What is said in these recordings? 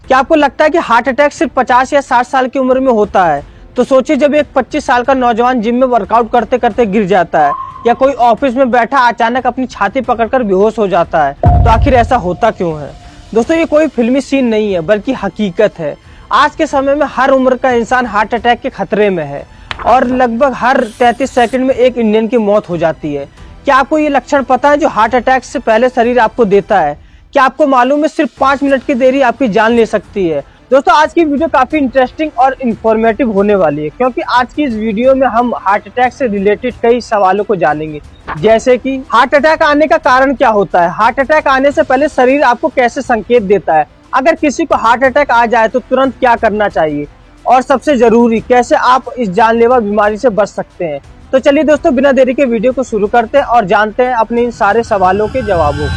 क्या आपको लगता है कि हार्ट अटैक सिर्फ 50 या 60 साल की उम्र में होता है? तो सोचिए, जब एक 25 साल का नौजवान जिम में वर्कआउट करते करते गिर जाता है, या कोई ऑफिस में बैठा अचानक अपनी छाती पकड़कर बेहोश हो जाता है, तो आखिर ऐसा होता क्यों है? दोस्तों, ये कोई फिल्मी सीन नहीं है, बल्कि हकीकत है। आज के समय में हर उम्र का इंसान हार्ट अटैक के खतरे में है और लगभग हर 33 सेकंड में एक इंडियन की मौत हो जाती है। क्या आपको ये लक्षण पता है जो हार्ट अटैक से पहले शरीर आपको देता है? क्या आपको मालूम है सिर्फ 5 मिनट की देरी आपकी जान ले सकती है? दोस्तों, आज की वीडियो काफी इंटरेस्टिंग और इंफॉर्मेटिव होने वाली है, क्योंकि आज की इस वीडियो में हम हार्ट अटैक से रिलेटेड कई सवालों को जानेंगे, जैसे कि हार्ट अटैक आने का कारण क्या होता है, हार्ट अटैक आने से पहले शरीर आपको कैसे संकेत देता है, अगर किसी को हार्ट अटैक आ जाए तो तुरंत क्या करना चाहिए, और सबसे जरूरी कैसे आप इस जानलेवा बीमारी से बच सकते हैं। तो चलिए दोस्तों, बिना देरी के वीडियो को शुरू करते हैं और जानते हैं अपने इन सारे सवालों के जवाबों।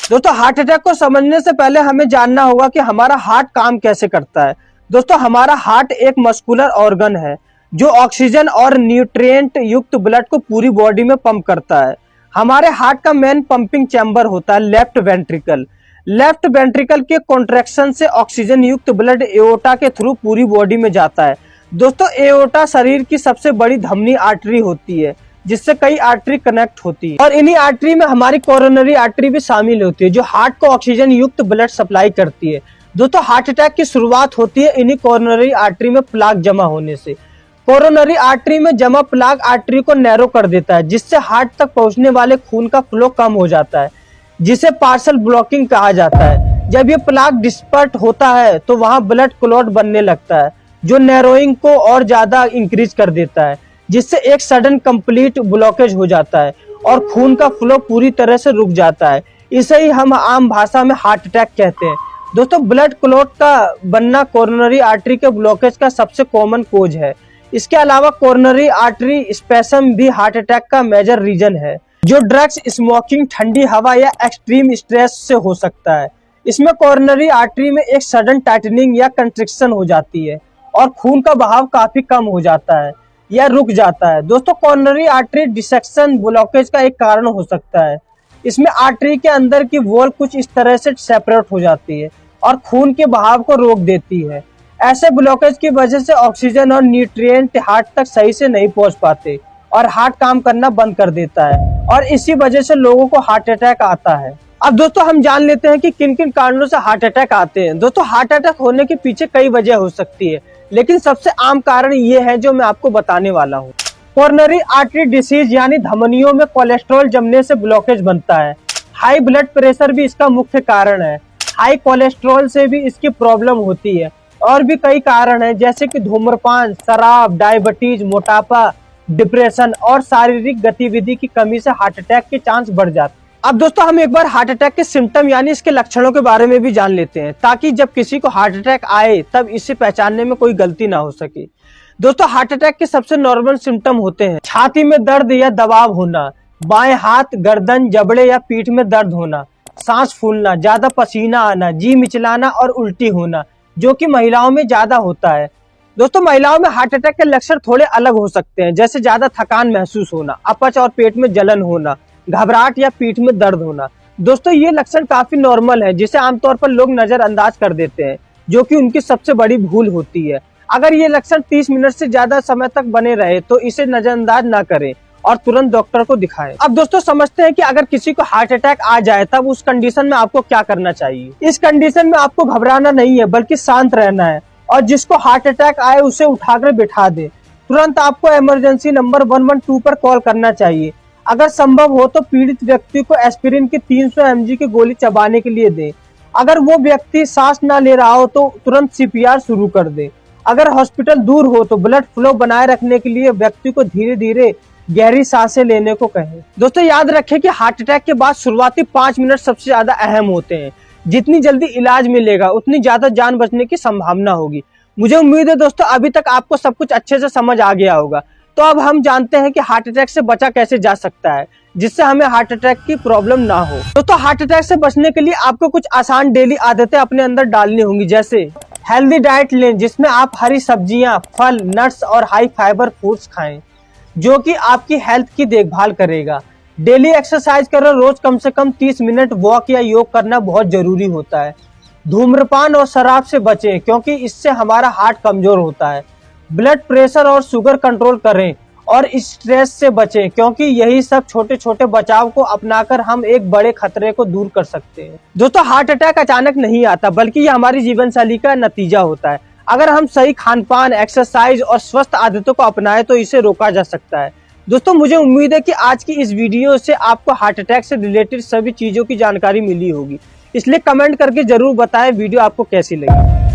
दोस्तों, हार्ट अटैक को समझने से पहले हमें जानना होगा कि हमारा हार्ट काम कैसे करता है। दोस्तों, हमारा हार्ट एक मस्कुलर ऑर्गन है जो ऑक्सीजन और न्यूट्रिएंट युक्त ब्लड को पूरी बॉडी में पंप करता है। हमारे हार्ट का मेन पंपिंग चैम्बर होता है लेफ्ट वेंट्रिकल। लेफ्ट वेंट्रिकल के कॉन्ट्रैक्शन से ऑक्सीजन युक्त ब्लड एओर्टा के थ्रू पूरी बॉडी में जाता है। दोस्तों, एओर्टा शरीर की सबसे बड़ी धमनी आर्टरी होती है, जिससे कई आर्टरी कनेक्ट होती है, और इन्हीं आर्टरी में हमारी कोरोनरी आर्टरी भी शामिल होती है, जो हार्ट को ऑक्सीजन युक्त ब्लड सप्लाई करती है। दोस्तों, हार्ट अटैक की शुरुआत होती है इन्हीं कोरोनरी आर्टरी में प्लाक जमा होने से। कोरोनरी आर्टरी में जमा प्लाक आर्टरी को नैरो कर देता है, जिससे हार्ट तक पहुंचने वाले खून का फ्लो कम हो जाता है, जिसे पार्शल ब्लॉकिंग कहा जाता है। जब ये प्लाक डिस्पर्ट होता है तो वहां ब्लड क्लॉट बनने लगता है, जो नैरोइंग को और ज्यादा इंक्रीज कर देता है, जिससे एक सडन कंप्लीट ब्लॉकेज हो जाता है और खून का फ्लो पूरी तरह से रुक जाता है। इसे ही हम आम भाषा में हार्ट अटैक कहते हैं। दोस्तों, ब्लड क्लॉट का बनना कोरोनरी आर्टरी के ब्लॉकेज का सबसे कॉमन कोज है। इसके अलावा कोरोनरी आर्टरी स्पैसम भी हार्ट अटैक का मेजर रीजन है, जो ड्रग्स, स्मोकिंग, ठंडी हवा या एक्सट्रीम स्ट्रेस से हो सकता है। इसमें कोरोनरी आर्टरी में एक सडन टाइटनिंग या कंस्ट्रिक्शन हो जाती है और खून का बहाव काफी कम हो जाता है या रुक जाता है। दोस्तों, कोरोनरी आर्टरी डिसेक्शन ब्लॉकेज का एक कारण हो सकता है। इसमें आर्टरी के अंदर की वॉल कुछ इस तरह से सेपरेट हो जाती है और खून के बहाव को रोक देती है। ऐसे ब्लॉकेज की वजह से ऑक्सीजन और न्यूट्रिएंट हार्ट तक सही से नहीं पहुंच पाते और हार्ट काम करना बंद कर देता है, और इसी वजह से लोगों को हार्ट अटैक आता है। अब दोस्तों, हम जान लेते हैं कि किन किन कारणों से हार्ट अटैक आते हैं। दोस्तों, हार्ट अटैक होने के पीछे कई वजह हो सकती है, लेकिन सबसे आम कारण ये है जो मैं आपको बताने वाला हूँ। कोरोनरी आर्टरी डिसीज यानी धमनियों में कोलेस्ट्रॉल जमने से ब्लॉकेज बनता है। हाई ब्लड प्रेशर भी इसका मुख्य कारण है। हाई कोलेस्ट्रॉल से भी इसकी प्रॉब्लम होती है। और भी कई कारण हैं, जैसे कि धूम्रपान, शराब, डायबिटीज, मोटापा, डिप्रेशन और शारीरिक गतिविधि की कमी से हार्ट अटैक के चांस बढ़ जाते हैं। अब दोस्तों, हम एक बार हार्ट अटैक के सिम्टम यानी इसके लक्षणों के बारे में भी जान लेते हैं, ताकि जब किसी को हार्ट अटैक आए तब इसे पहचानने में कोई गलती ना हो सके। दोस्तों, हार्ट अटैक के सबसे नॉर्मल सिम्टम होते हैं छाती में दर्द या दबाव होना, बाएं हाथ, गर्दन, जबड़े या पीठ में दर्द होना, सांस फूलना, ज्यादा पसीना आना, जी मिचलाना और उल्टी होना, जो कि महिलाओं में ज्यादा होता है। दोस्तों, महिलाओं में हार्ट अटैक के लक्षण थोड़े अलग हो सकते हैं, जैसे ज्यादा थकान महसूस होना, अपच और पेट में जलन होना, घबराहट या पीठ में दर्द होना। दोस्तों, ये लक्षण काफी नॉर्मल है, जिसे आमतौर पर लोग नजरअंदाज कर देते हैं, जो कि उनकी सबसे बड़ी भूल होती है। अगर ये लक्षण 30 मिनट से ज्यादा समय तक बने रहे तो इसे नजरअंदाज ना करें और तुरंत डॉक्टर को दिखाएं। अब दोस्तों, समझते हैं कि अगर किसी को हार्ट अटैक आ जाए तब उस कंडीशन में आपको क्या करना चाहिए। इस कंडीशन में आपको घबराना नहीं है, बल्कि शांत रहना है, और जिसको हार्ट अटैक आए उसे उठाकर बिठा दे। तुरंत आपको इमरजेंसी नंबर 112 पर कॉल करना चाहिए। अगर संभव हो तो पीड़ित व्यक्ति को एस्पिरिन की 300 mg की गोली चबाने के लिए दें। अगर वो व्यक्ति सांस ना ले रहा हो तो तुरंत CPR शुरू कर दे। अगर हॉस्पिटल दूर हो तो ब्लड फ्लो बनाए रखने के लिए व्यक्ति को धीरे धीरे गहरी सांसें लेने को कहें। दोस्तों, याद रखें कि हार्ट अटैक के बाद शुरुआती 5 मिनट सबसे ज्यादा अहम होते हैं। जितनी जल्दी इलाज मिलेगा उतनी ज्यादा जान बचने की संभावना होगी। मुझे उम्मीद है दोस्तों, अभी तक आपको सब कुछ अच्छे से समझ आ गया होगा। तो अब हम जानते हैं कि हार्ट अटैक से बचा कैसे जा सकता है, जिससे हमें हार्ट अटैक की प्रॉब्लम ना हो। दोस्तों, हार्ट अटैक से बचने के लिए आपको कुछ आसान डेली आदतें अपने अंदर डालनी होंगी, जैसे हेल्दी डाइट लें, जिसमें आप हरी सब्जियां, फल, नट्स और हाई फाइबर फूड्स खाएं, जो कि आपकी हेल्थ की देखभाल करेगा। डेली एक्सरसाइज करो, रोज कम से कम 30 मिनट वॉक या योग करना बहुत जरूरी होता है। धूम्रपान और शराब से बचें क्योंकि इससे हमारा हार्ट कमजोर होता है। ब्लड प्रेशर और शुगर कंट्रोल करें और स्ट्रेस से बचें क्योंकि यही सब छोटे छोटे बचाव को अपनाकर हम एक बड़े खतरे को दूर कर सकते हैं। दोस्तों, हार्ट अटैक अचानक नहीं आता बल्कि ये हमारी जीवन शैली का नतीजा होता है। अगर हम सही खान पान, एक्सरसाइज और स्वस्थ आदतों को अपनाएं तो इसे रोका जा सकता है। दोस्तों, मुझे उम्मीद है कि आज की इस वीडियो से आपको हार्ट अटैक से रिलेटेड सभी चीजों की जानकारी मिली होगी, इसलिए कमेंट करके जरूर बताएं वीडियो आपको कैसी लगी।